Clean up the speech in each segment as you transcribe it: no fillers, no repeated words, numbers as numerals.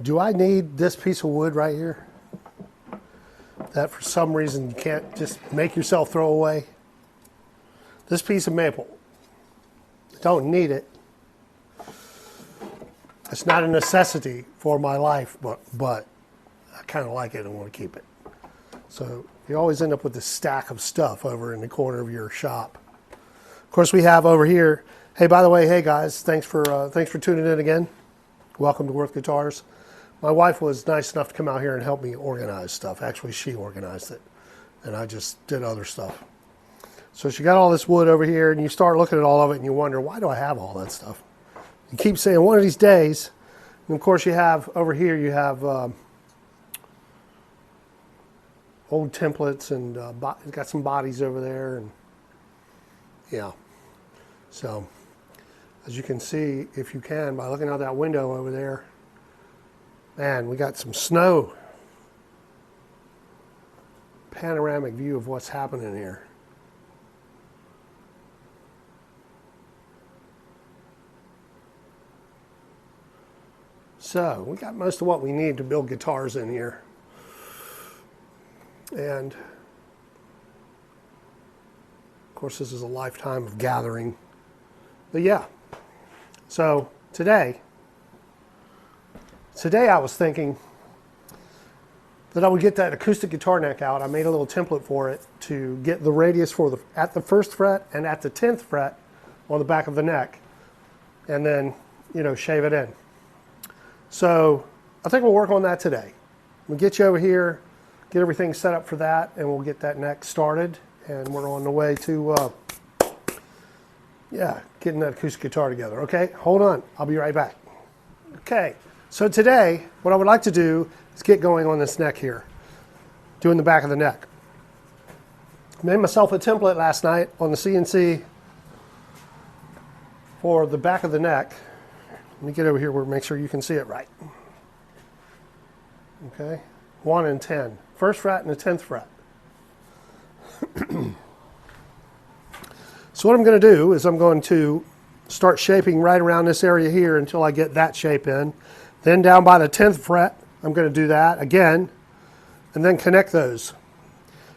Do I need this piece of wood right here that for some reason you can't just make yourself throw away? This piece of maple. I don't need it. It's not a necessity for my life, but I kind of like it and want to keep it. So you always end up with this stack of stuff over in the corner of your shop. Of course, we have over here, hey, by the way, hey guys, thanks for tuning in again. Welcome to Worth Guitars. My wife was nice enough to come out here and help me organize stuff. Actually, she organized it, and I just did other stuff. So she got all this wood over here, and you start looking at all of it, and you wonder, why do I have all that stuff? You keep saying, one of these days, and of course you have, over here, you have old templates, and it's got some bodies over there, and yeah. So, as you can see, if you can, by looking out that window over there, man, we got some snow. Panoramic view of what's happening here. So, we got most of what we need to build guitars in here. And, of course, this is a lifetime of gathering. But yeah, so today I was thinking that I would get that acoustic guitar neck out. I made a little template for it to get the radius for at the 1st fret and at the 10th fret on the back of the neck, and then, you know, shave it in. So I think we'll work on that today. We'll get you over here, get everything set up for that, and we'll get that neck started. And we're on the way to, yeah, getting that acoustic guitar together. Okay, hold on. I'll be right back. Okay, so today, what I would like to do is get going on this neck here, doing the back of the neck. Made myself a template last night on the CNC for the back of the neck. Let me get over here where make sure you can see it right. Okay, 1 and 10. 1st fret and the 10th fret. So what I'm going to do is I'm going to start shaping right around this area here until I get that shape in. Then down by the 10th fret, I'm going to do that again, and then connect those.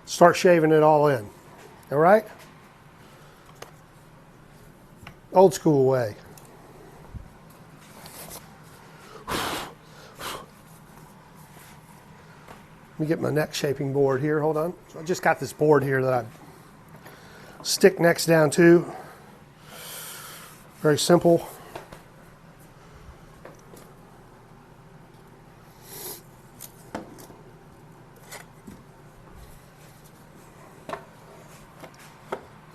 Start shaving it all in. All right? Old school way. Let me get my neck shaping board here. Hold on. So I just got this board here that I stick necks down to. Very simple.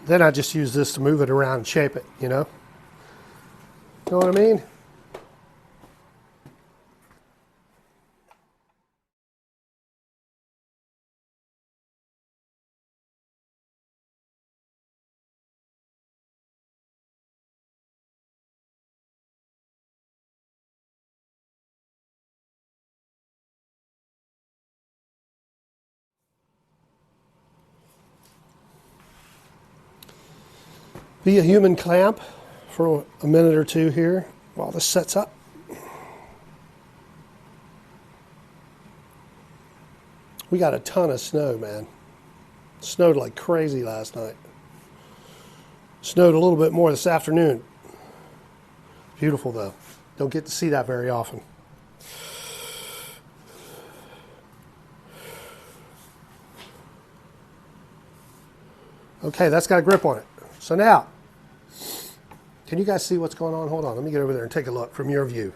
Then I just use this to move it around and shape it, you know? Know what I mean? Be a human clamp for a minute or two here while this sets up. We got a ton of snow, man. It snowed like crazy last night. Snowed a little bit more this afternoon. Beautiful though. Don't get to see that very often. Okay, that's got a grip on it. So now, can you guys see what's going on? Hold on, let me get over there and take a look from your view.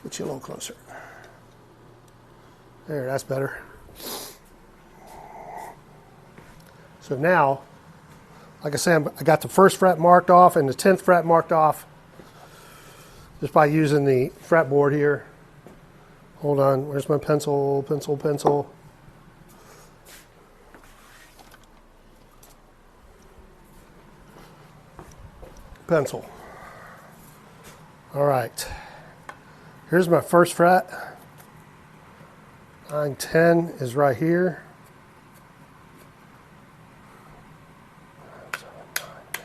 Get you a little closer. There, that's better. So now, like I said, I got the 1st fret marked off and the 10th fret marked off just by using the fretboard here. Hold on, where's my pencil, pencil? Pencil. All right, here's my 1st fret. 9, 10 is right here. 9, 10.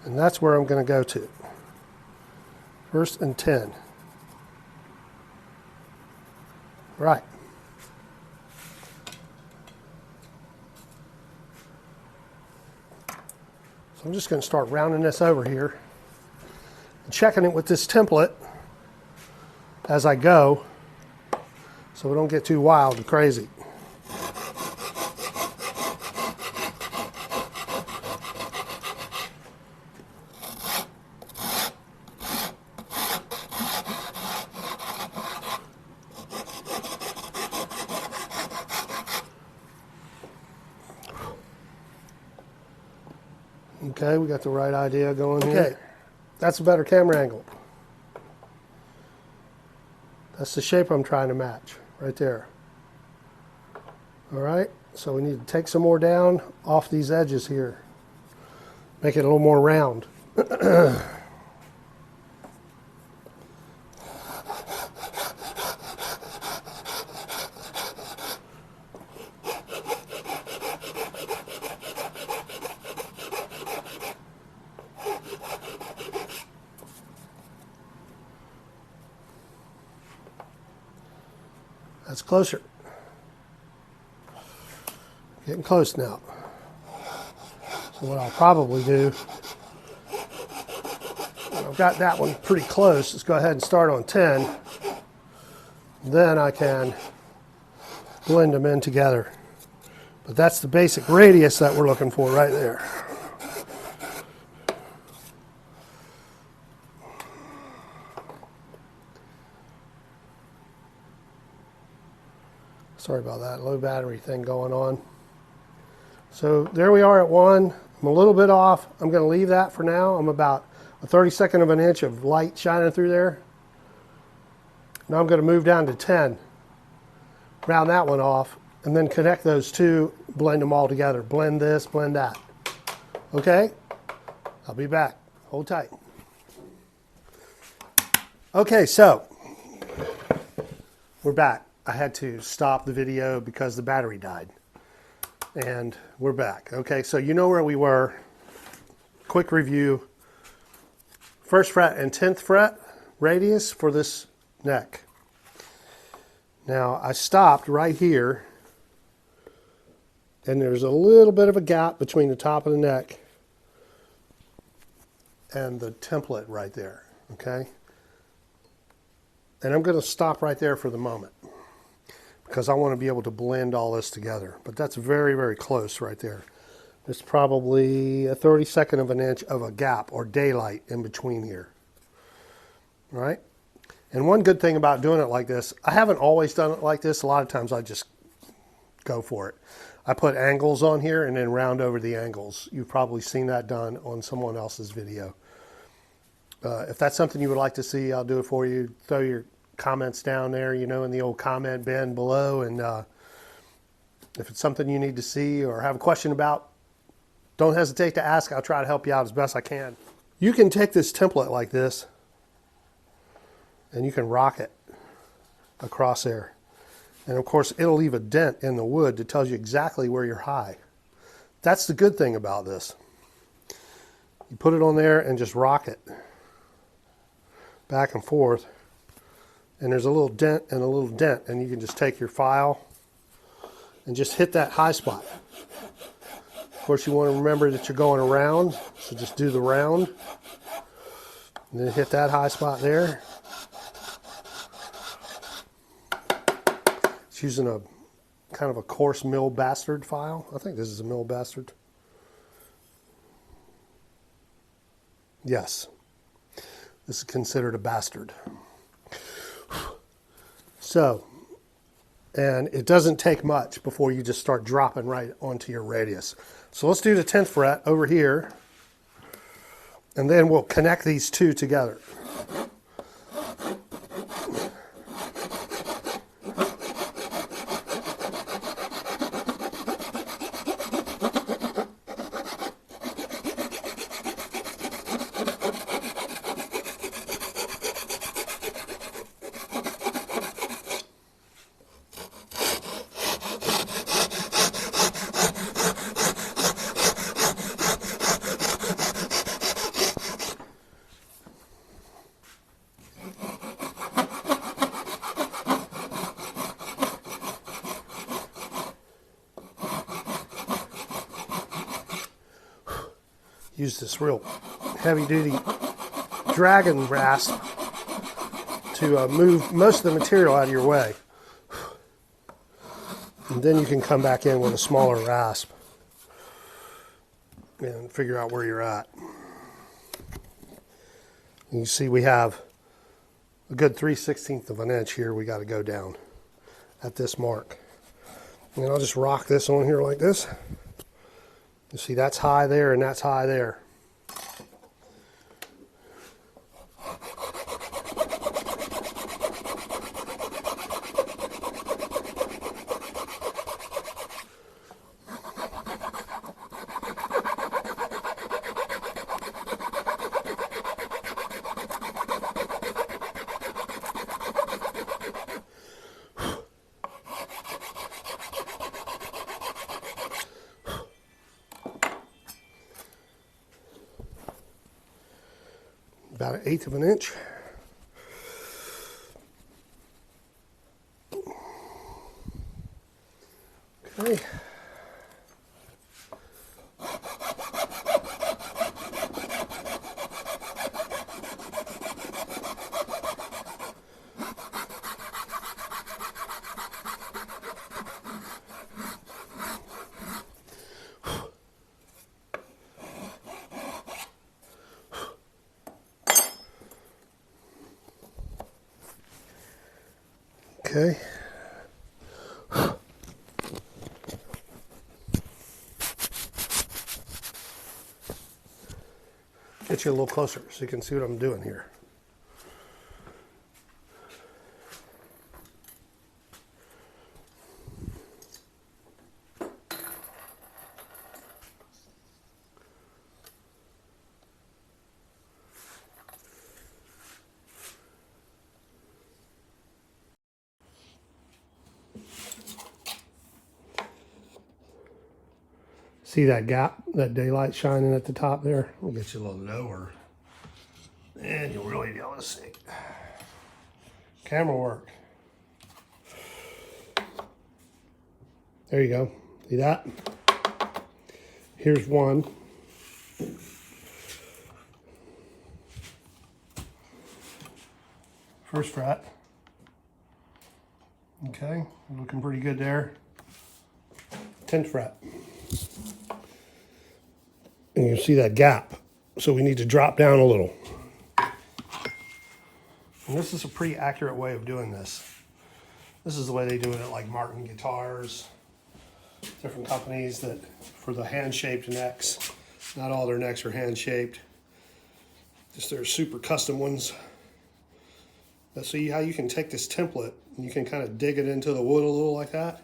And that's where I'm going to go to. 1st and 10. Right. So I'm just going to start rounding this over here and checking it with this template as I go so we don't get too wild and crazy. Okay, we got the right idea going here. Okay, that's a better camera angle. That's the shape I'm trying to match, right there. All right, so we need to take some more down off these edges here. Make it a little more round. That's closer. Getting close now. So what I'll probably do, when I've got that one pretty close, let's go ahead and start on 10. Then I can blend them in together. But that's the basic radius that we're looking for right there. Sorry about that, low battery thing going on. So there we are at 1. I'm a little bit off. I'm going to leave that for now. I'm about a 32nd of an inch of light shining through there. Now I'm going to move down to 10. Round that one off, and then connect those two, blend them all together. Blend this, blend that. Okay? I'll be back. Hold tight. Okay, so we're back. I had to stop the video because the battery died. And we're back. Okay, so you know where we were. Quick review. 1st fret and 10th fret radius for this neck. Now I stopped right here, and there's a little bit of a gap between the top of the neck and the template right there. Okay? And I'm going to stop right there for the moment, because I want to be able to blend all this together. But that's very, very close right there. There's probably a 32nd of an inch of a gap or daylight in between here. All right? And one good thing about doing it like this, I haven't always done it like this. A lot of times I just go for it. I put angles on here and then round over the angles. You've probably seen that done on someone else's video. If that's something you would like to see, I'll do it for you. Throw your comments down there, you know, in the old comment bin below, and if it's something you need to see or have a question about, don't hesitate to ask. I'll try to help you out as best I can. You can take this template like this and you can rock it across there, and of course it'll leave a dent in the wood that tells you exactly where you're high. That's the good thing about this. You put it on there and just rock it back and forth, and there's a little dent and a little dent, and you can just take your file and just hit that high spot. Of course, you want to remember that you're going around, so just do the round, and then hit that high spot there. It's using a kind of a coarse mill bastard file. I think this is a mill bastard. Yes, this is considered a bastard. So, and it doesn't take much before you just start dropping right onto your radius. So let's do the 10th fret over here, and then we'll connect these two together. use this real heavy duty dragon rasp to move most of the material out of your way. And then you can come back in with a smaller rasp and figure out where you're at. And you see we have a good 3/16 of an inch here we got to go down at this mark. And I'll just rock this on here like this. You see that's high there and that's high there. About 1/8 of an inch. Okay. Okay. Get you a little closer so you can see what I'm doing here. See that gap, that daylight shining at the top there? We'll get you a little lower. And you'll really be able to see. Camera work. There you go. See that? Here's one. First fret. Okay, looking pretty good there. 10th fret. And you see that gap. So we need to drop down a little. And this is a pretty accurate way of doing this. This is the way they do it at like Martin Guitars, different companies that for the hand-shaped necks. Not all their necks are hand-shaped. Just their super custom ones. But see how you can take this template and you can kind of dig it into the wood a little like that.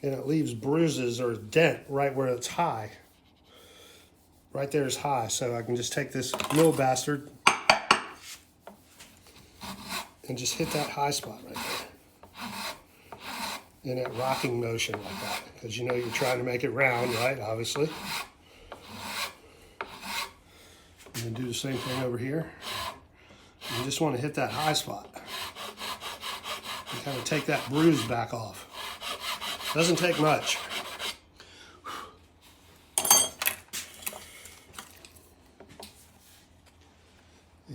And it leaves bruises or a dent right where it's high. Right there is high, so I can just take this little bastard and just hit that high spot right there. In that rocking motion like that, because you know you're trying to make it round, right, obviously. And then do the same thing over here. You just want to hit that high spot. And kind of take that bruise back off. Doesn't take much.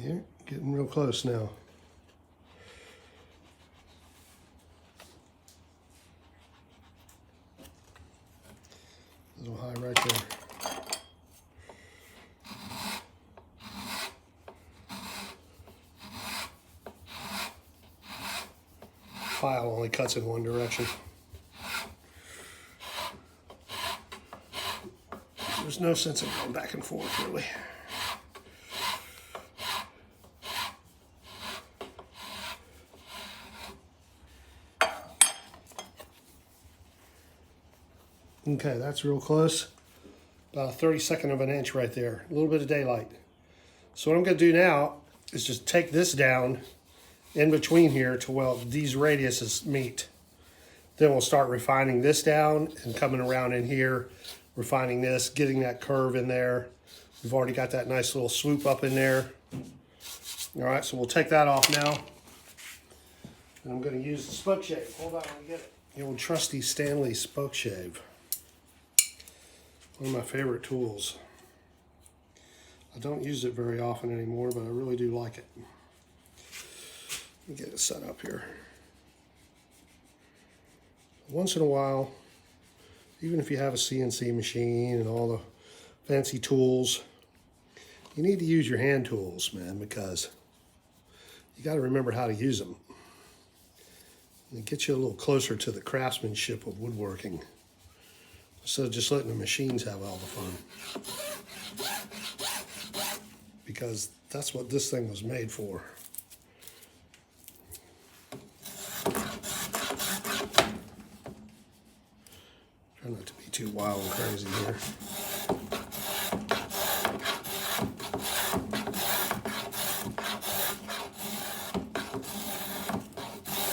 Here, getting real close now. A little high right there. File only cuts in one direction. There's no sense in going back and forth, really. Okay, that's real close. About a 32nd of an inch right there. A little bit of daylight. So what I'm going to do now is just take this down in between here to where these radiuses meet. Then we'll start refining this down and coming around in here, refining this, getting that curve in there. We've already got that nice little swoop up in there. All right, so we'll take that off now. And I'm going to use the Spokeshave. Hold on, let me get it. The old trusty Stanley Spokeshave. One of my favorite tools. I don't use it very often anymore, but I really do like it. Let me get it set up here. Once in a while, even if you have a CNC machine and all the fancy tools, you need to use your hand tools, man, because you got to remember how to use them. And it gets you a little closer to the craftsmanship of woodworking, instead of just letting the machines have all the fun. Because that's what this thing was made for. Try not to be too wild and crazy here.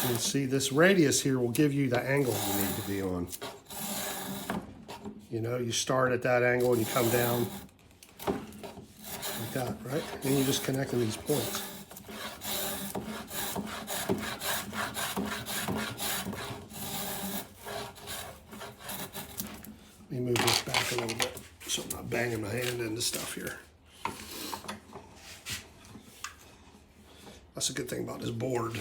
You can see this radius here will give you the angle you need to be on. You know, you start at that angle and you come down like that, right? And you're just connecting these points. Let me move this back a little bit so I'm not banging my hand into stuff here. That's a good thing about this board.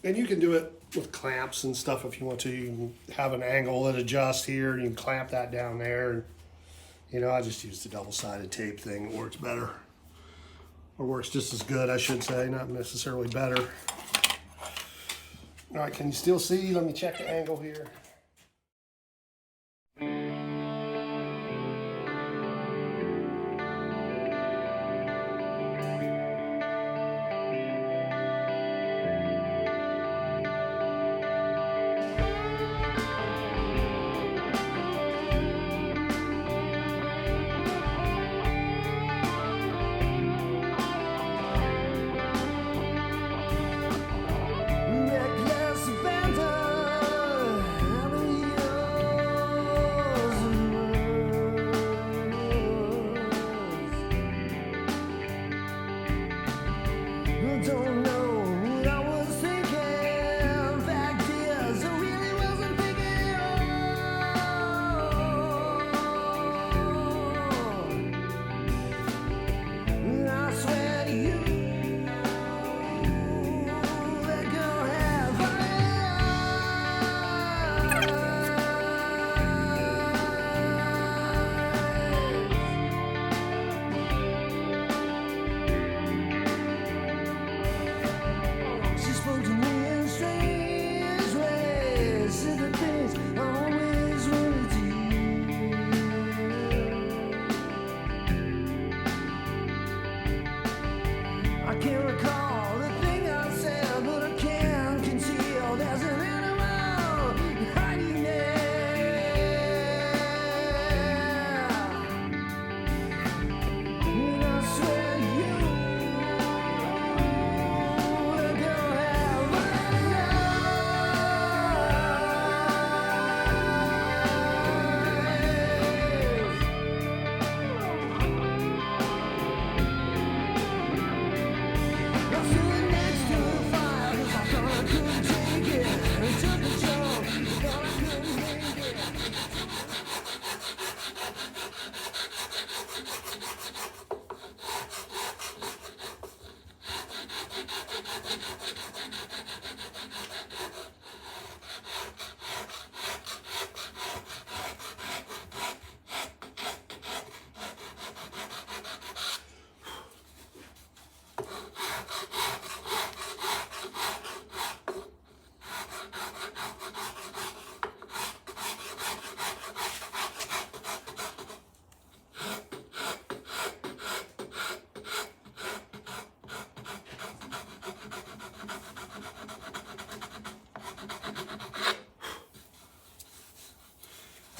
And you can do it with clamps and stuff if you want to. You can have an angle that adjusts here. You can clamp that down there. And, you know, I just use the double-sided tape thing. It works better. Or works just as good, I should say. Not necessarily better. All right, can you still see? Let me check the angle here.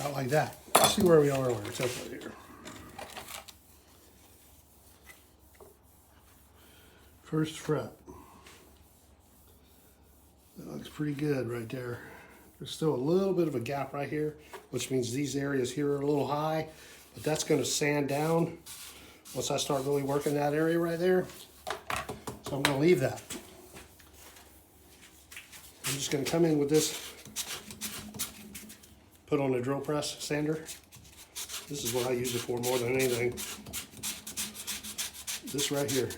Out like that. Let's see where we are on our template here. First fret. That looks pretty good right there. There's still a little bit of a gap right here, which means these areas here are a little high, but that's going to sand down once I start really working that area right there. So I'm going to leave that. I'm just going to come in with this, put on the drill press sander, This is what I use it for more than anything. This right here.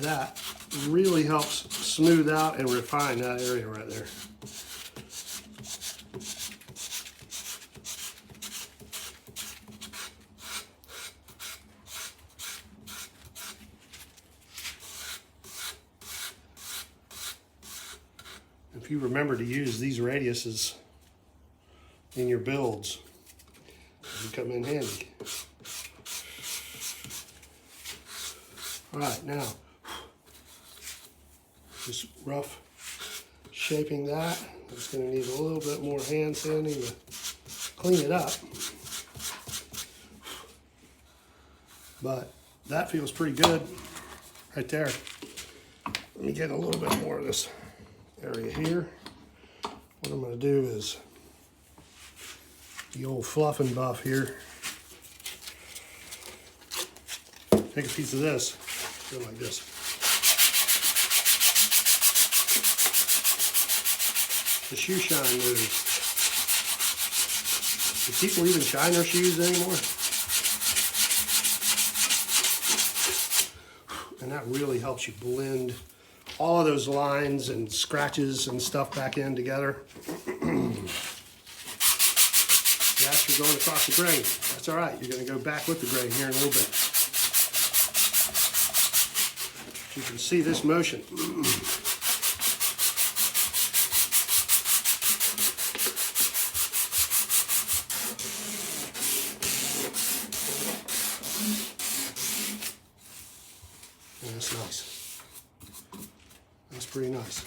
That really helps smooth out and refine that area right there. If you remember to use these radiuses in your builds, they come in handy. All right, now just rough shaping that. It's going to need a little bit more hand sanding to clean it up, but that feels pretty good right there. Let me get a little bit more of this area here. What I'm going to do is the old fluff and buff here. Take a piece of this, go like this. The shoe shine moves. Do people even shine their shoes anymore? And that really helps you blend all of those lines and scratches and stuff back in together. Yes, you're going across the grain. That's all right. You're going to go back with the grain here in a little bit. You can see this motion. And that's nice. That's pretty nice.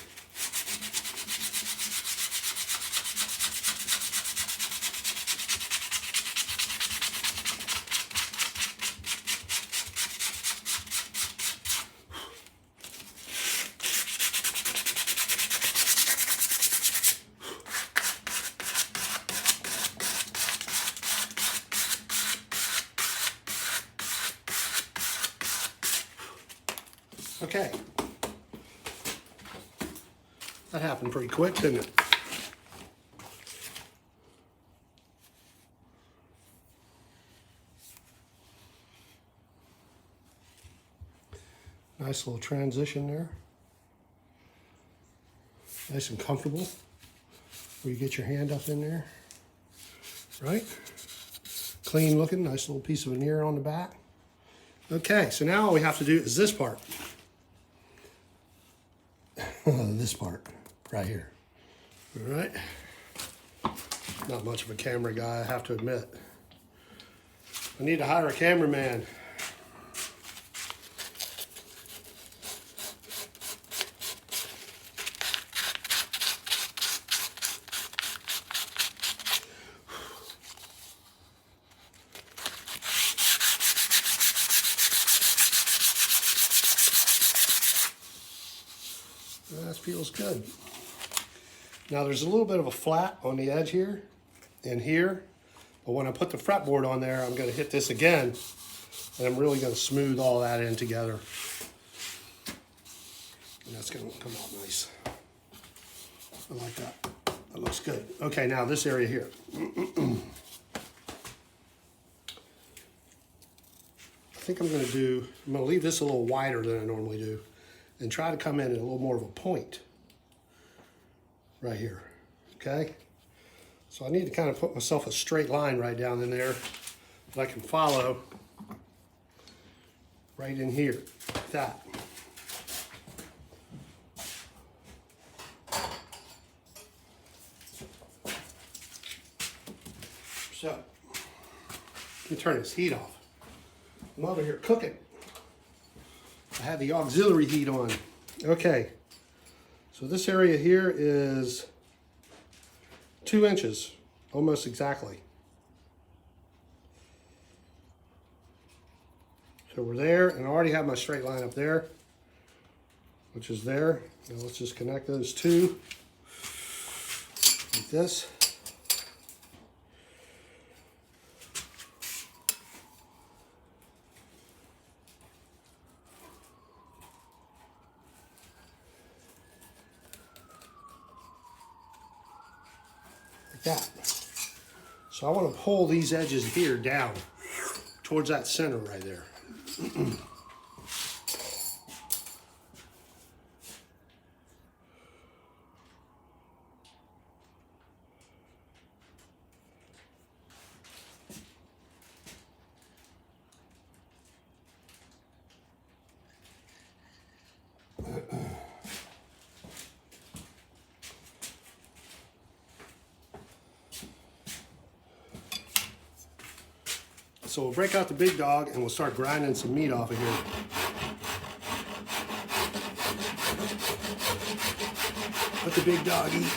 Okay. That happened pretty quick, didn't it? Nice little transition there. Nice and comfortable. Where you get your hand up in there. Right? Clean looking, nice little piece of veneer on the back. Okay, so now all we have to do is this part. This part right here. All right. Not much of a camera guy, I have to admit. I need to hire a cameraman. That feels good. Now there's a little bit of a flat on the edge here and here, but when I put the fretboard on there, I'm going to hit this again, and I'm really going to smooth all that in together. And that's going to come out nice. I like that. That looks good. Okay, now this area here. I think I'm going to leave this a little wider than I normally do, and try to come in at a little more of a point right here, okay? So I need to kind of put myself a straight line right down in there that I can follow right in here, like that. So, let me turn this heat off. I'm over here cooking. I have the auxiliary heat on. Okay, so this area here is 2 inches, almost exactly. So we're there, and I already have my straight line up there, which is there. Now let's just connect those two like this. That. So I want to pull these edges here down towards that center right there. So we'll break out the big dog and we'll start grinding some meat off of here. Let the big dog eat.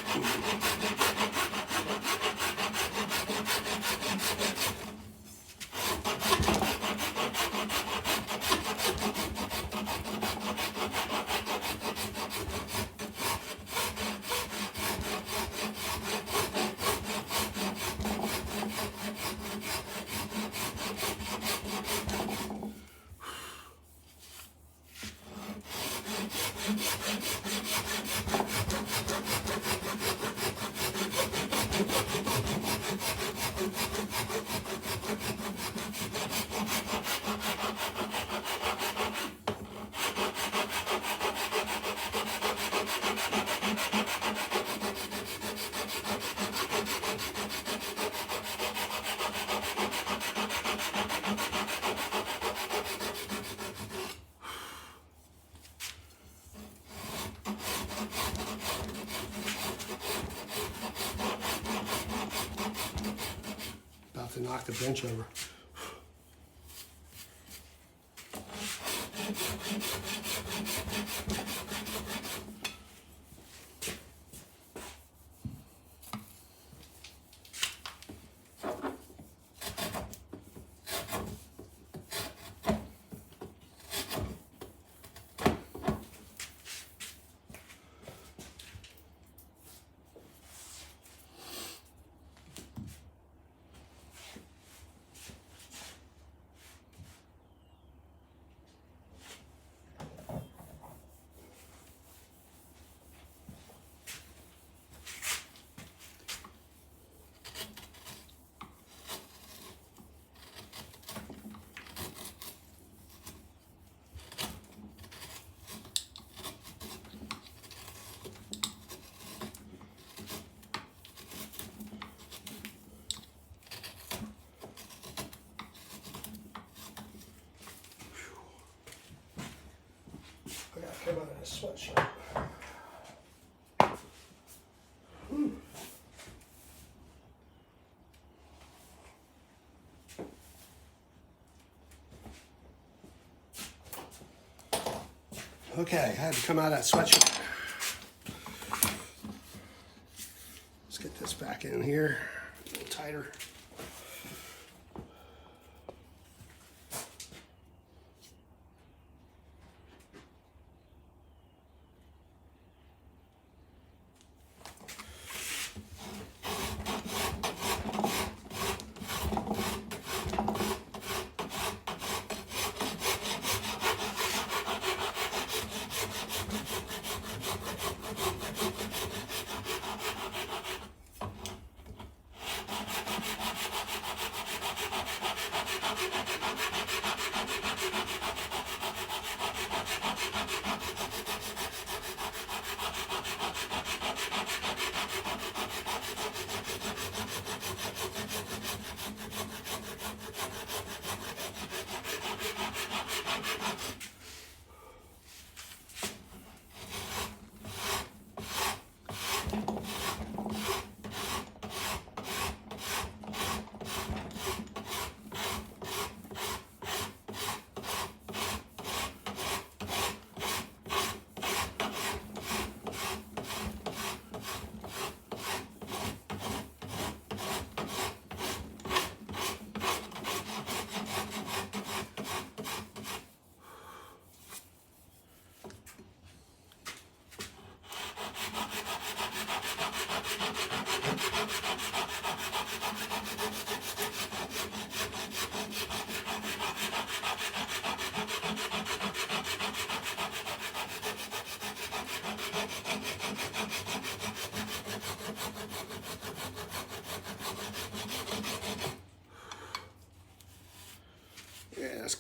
About to knock the bench over. I gotta come out in a sweatshirt. Okay, I had to come out of that sweatshirt. Let's get this back in here, a little tighter.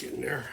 getting there.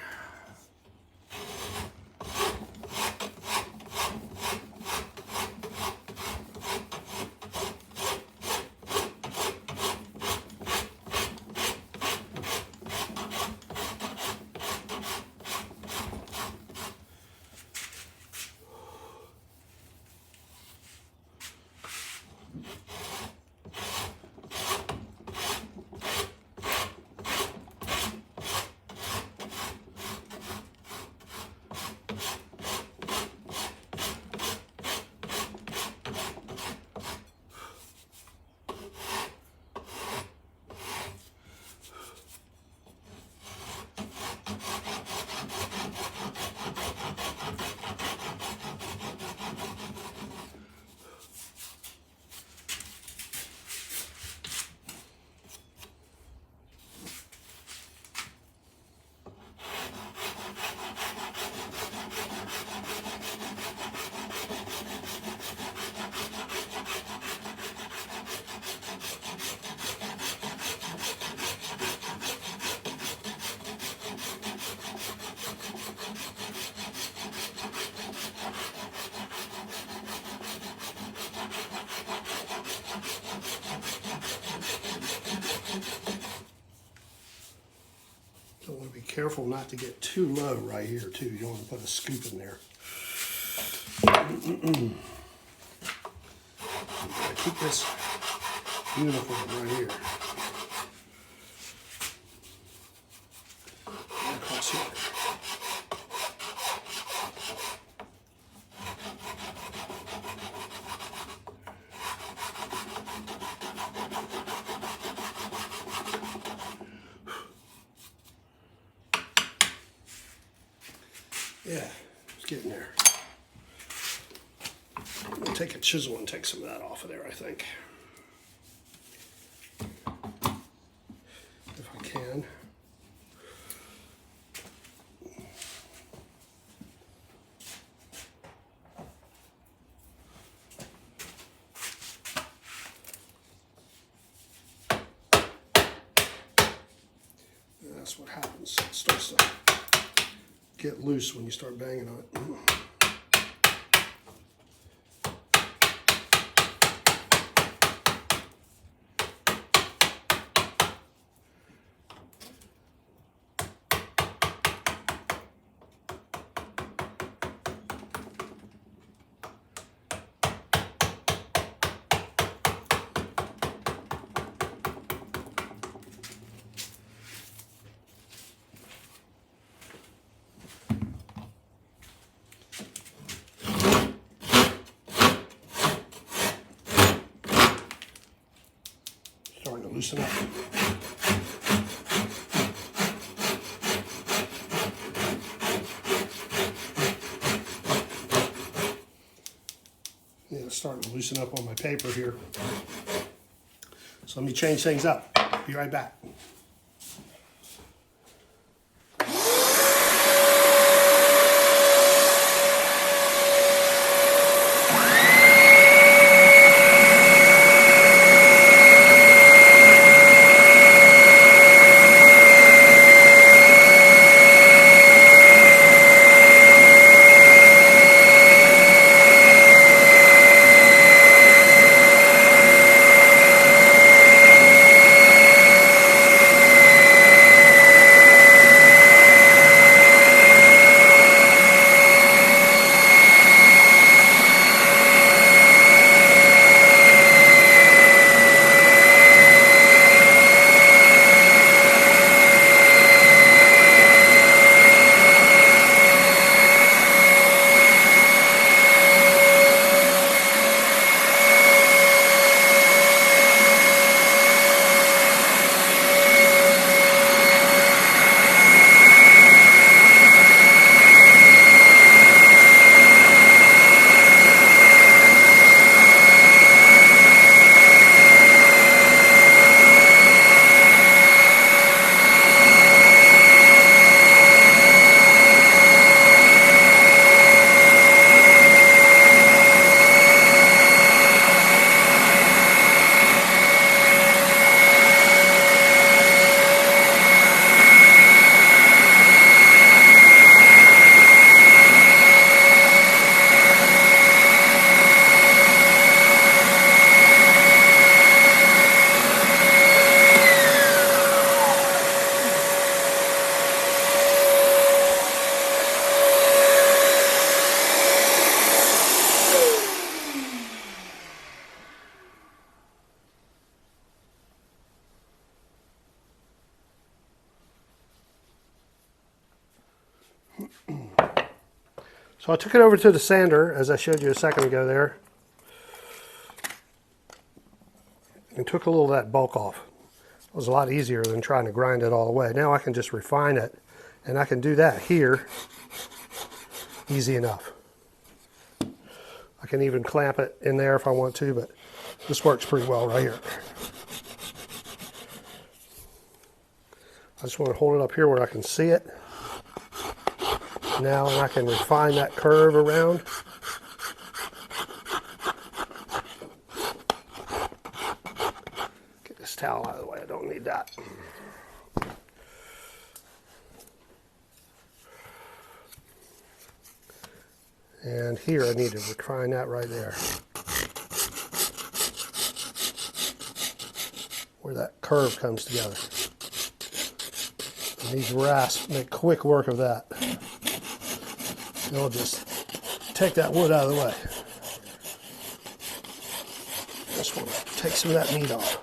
So want to be careful not to get too low right here too. You don't want to put a scoop in there. Keep this uniform right here. Across here. Yeah, it's getting there. I'm going to take a chisel and take some of that off of there, I think. If I can. And that's what happens. It starts to get loose when you start banging on it. Starting to loosen up. Yeah, it's starting to loosen up on my paper here. So let me change things up. Be right back. So I took it over to the sander, as I showed you a second ago there, and took a little of that bulk off. It was a lot easier than trying to grind it all the way. Now I can just refine it, and I can do that here easy enough. I can even clamp it in there if I want to, but this works pretty well right here. I just want to hold it up here where I can see it. Now I can refine that curve around. Get this towel out of the way, I don't need that. And here I need to refine that right there, where that curve comes together. And these rasps make quick work of that. They'll just take that wood out of the way. Just want to take some of that meat off.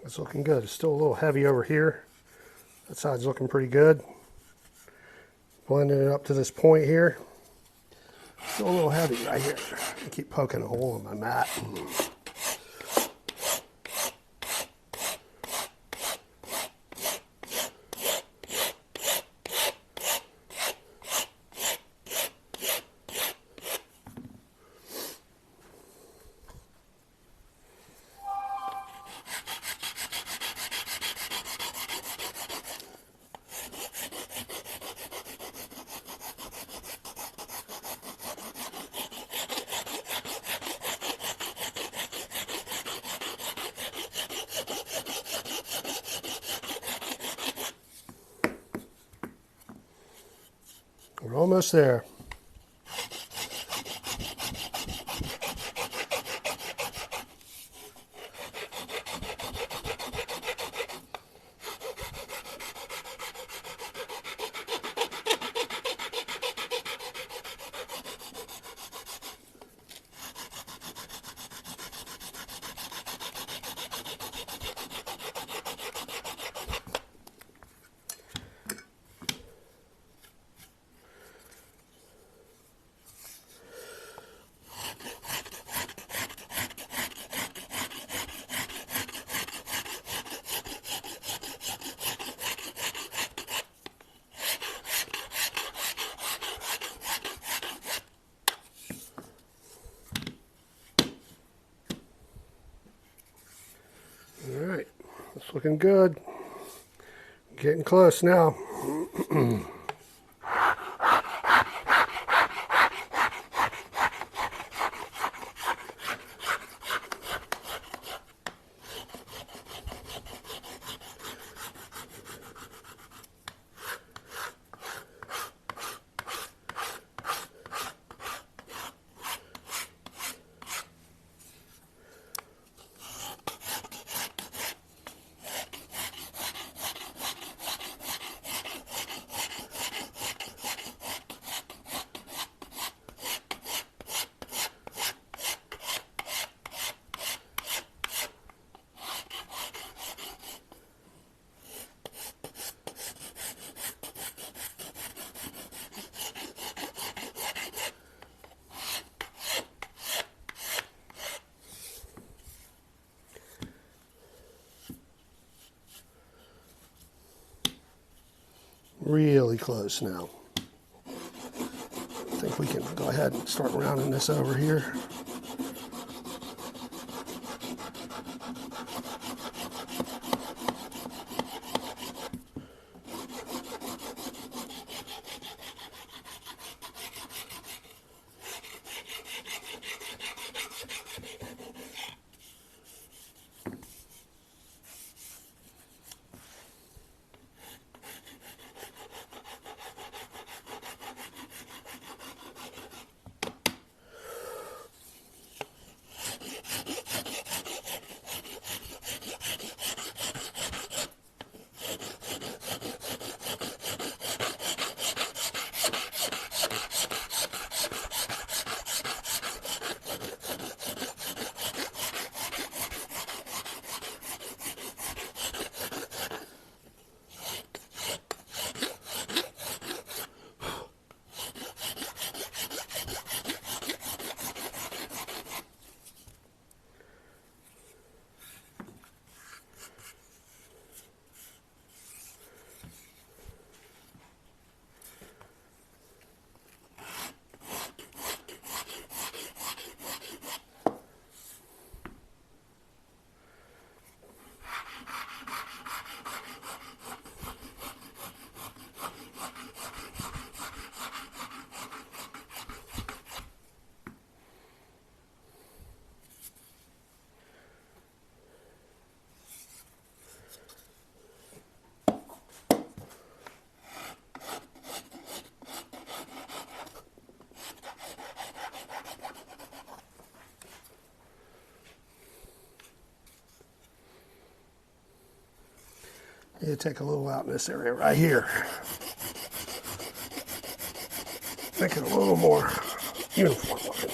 It's looking good. It's still a little heavy over here. That side's looking pretty good. Blending it up to this point here. Still a little heavy right here. I keep poking a hole in my mat. We're almost there. All right, it's looking good. Getting close now. really close now. I think we can go ahead and start rounding this over here. You take a little out in this area right here. Make it a little more uniform looking.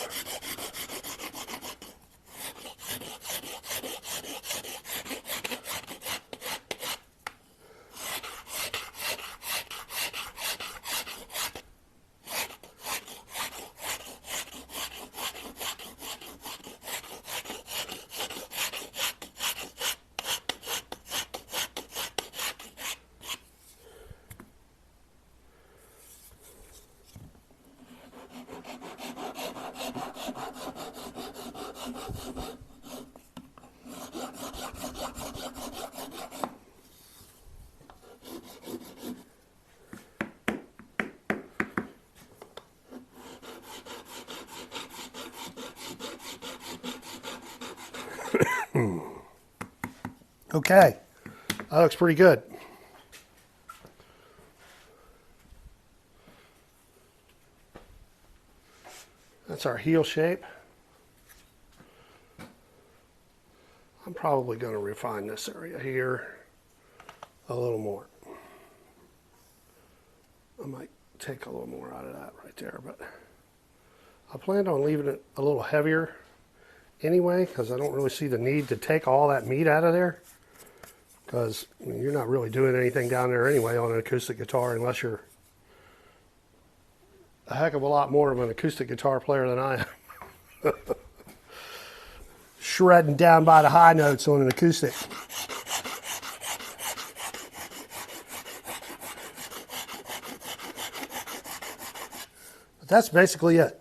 Okay, that looks pretty good. That's our heel shape. I'm probably going to refine this area here a little more. I might take a little more out of that right there, but I planned on leaving it a little heavier anyway, because I don't really see the need to take all that meat out of there, because I mean, you're not really doing anything down there anyway on an acoustic guitar unless you're a heck of a lot more of an acoustic guitar player than I am. Shredding down by the high notes on an acoustic. But that's basically it.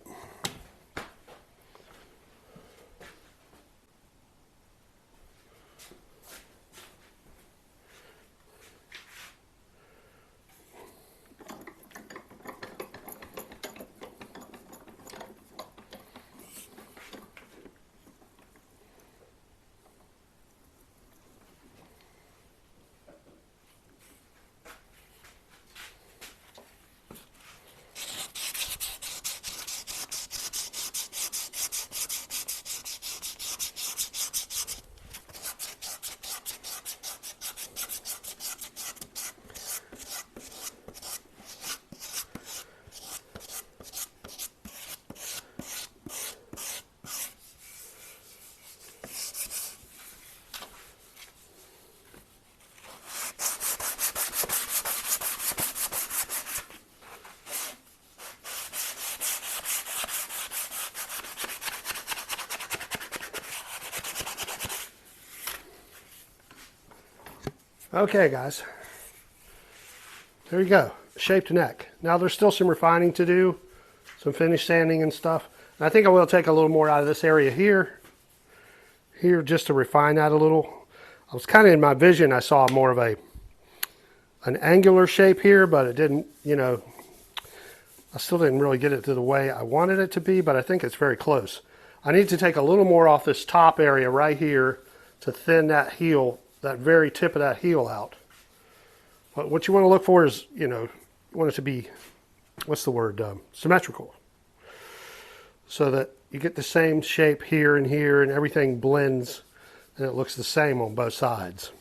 Okay, guys. There you go. shaped neck. Now there's still some refining to do, some finish sanding and stuff. And I think I will take a little more out of this area here just to refine that a little. I was kind of in my vision, I saw more of an angular shape here, but it didn't, you know, I still didn't really get it to the way I wanted it to be, but I think it's very close. I need to take a little more off this top area right here to thin that heel, that very tip of that heel out. But what you want to look for is, you know, you want it to be, what's the word, symmetrical. So that you get the same shape here and here and everything blends and it looks the same on both sides.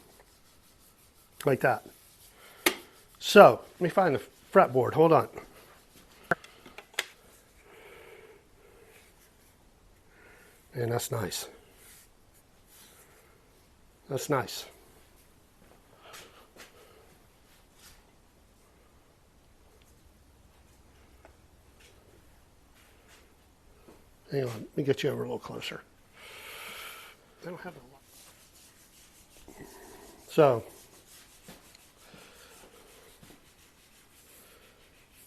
Like that. So, let me find the fretboard, hold on. And that's nice. That's nice. Hang on, let me get you over a little closer. I don't have a lot. So,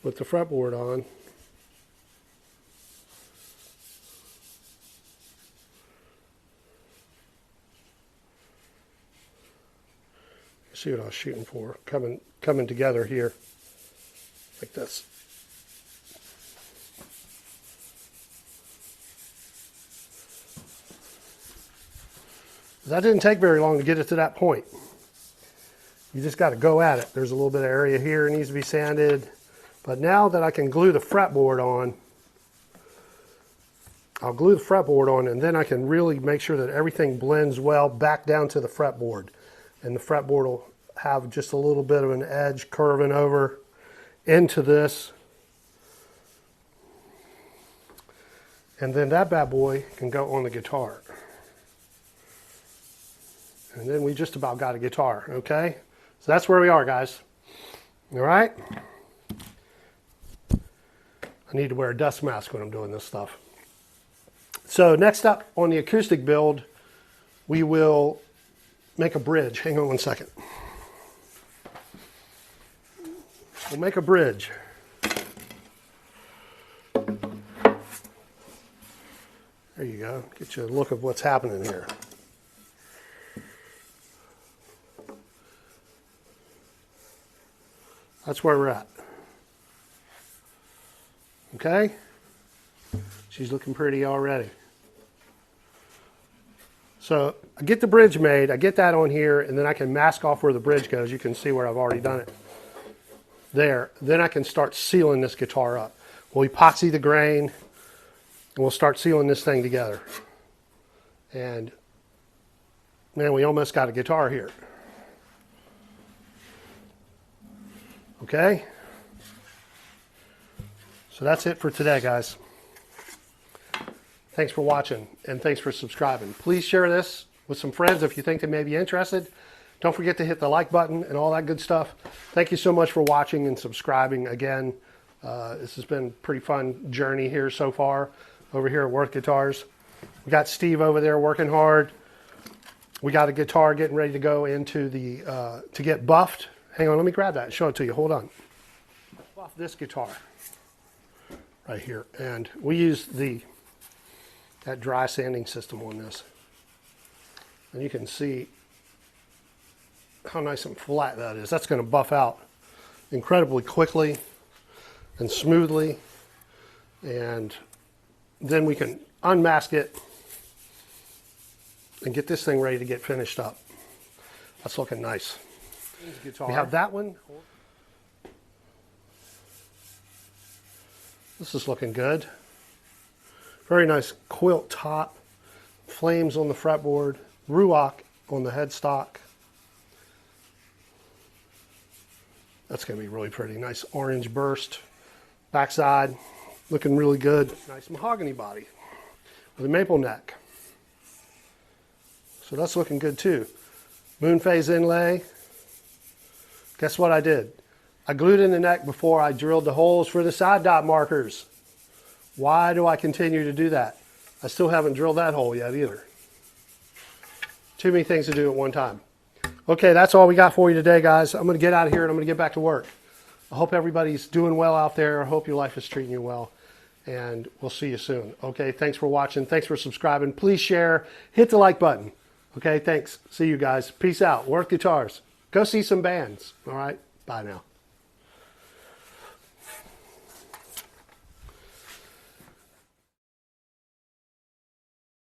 with the fretboard on, see what I was shooting for, coming together here, like this. That didn't take very long to get it to that point. You just got to go at it. There's a little bit of area here that needs to be sanded. But now that I can glue the fretboard on, I'll glue the fretboard on and then I can really make sure that everything blends well back down to the fretboard. And the fretboard will have just a little bit of an edge curving over into this. And then that bad boy can go on the guitar. And then we just about got a guitar, okay? So that's where we are, guys. All right? I need to wear a dust mask when I'm doing this stuff. So next up on the acoustic build, we will make a bridge. Hang on one second. We'll make a bridge. There you go. Get you a look of what's happening here. That's where we're at. Okay? She's looking pretty already. So I get the bridge made, I get that on here, and then I can mask off where the bridge goes. You can see where I've already done it. There. Then I can start sealing this guitar up. We'll epoxy the grain, and we'll start sealing this thing together. And man, we almost got a guitar here. Okay? So that's it for today, guys. Thanks for watching, and thanks for subscribing. Please share this with some friends if you think they may be interested. Don't forget to hit the like button and all that good stuff. Thank you so much for watching and subscribing again. This has been a pretty fun journey here so far over here at Worth Guitars. We got Steve over there working hard. We got a guitar getting ready to go into the, to get buffed. Hang on, let me grab that and show it to you. Hold on. Buff this guitar right here. And we used that dry sanding system on this. And you can see how nice and flat that is. That's going to buff out incredibly quickly and smoothly. And then we can unmask it and get this thing ready to get finished up. That's looking nice. We have that one. This is looking good. Very nice quilt top, flames on the fretboard, Ruach on the headstock. That's going to be really pretty. Nice orange burst. Backside, looking really good. Nice mahogany body with a maple neck. So that's looking good too. Moon phase inlay. Guess what I did? I glued in the neck before I drilled the holes for the side dot markers. Why do I continue to do that? I still haven't drilled that hole yet either. Too many things to do at one time. Okay, that's all we got for you today, guys. I'm going to get out of here and I'm going to get back to work. I hope everybody's doing well out there. I hope your life is treating you well. And we'll see you soon. Okay, thanks for watching. Thanks for subscribing. Please share. Hit the like button. Okay, thanks. See you guys. Peace out. Work guitars. Go see some bands. All right, bye now.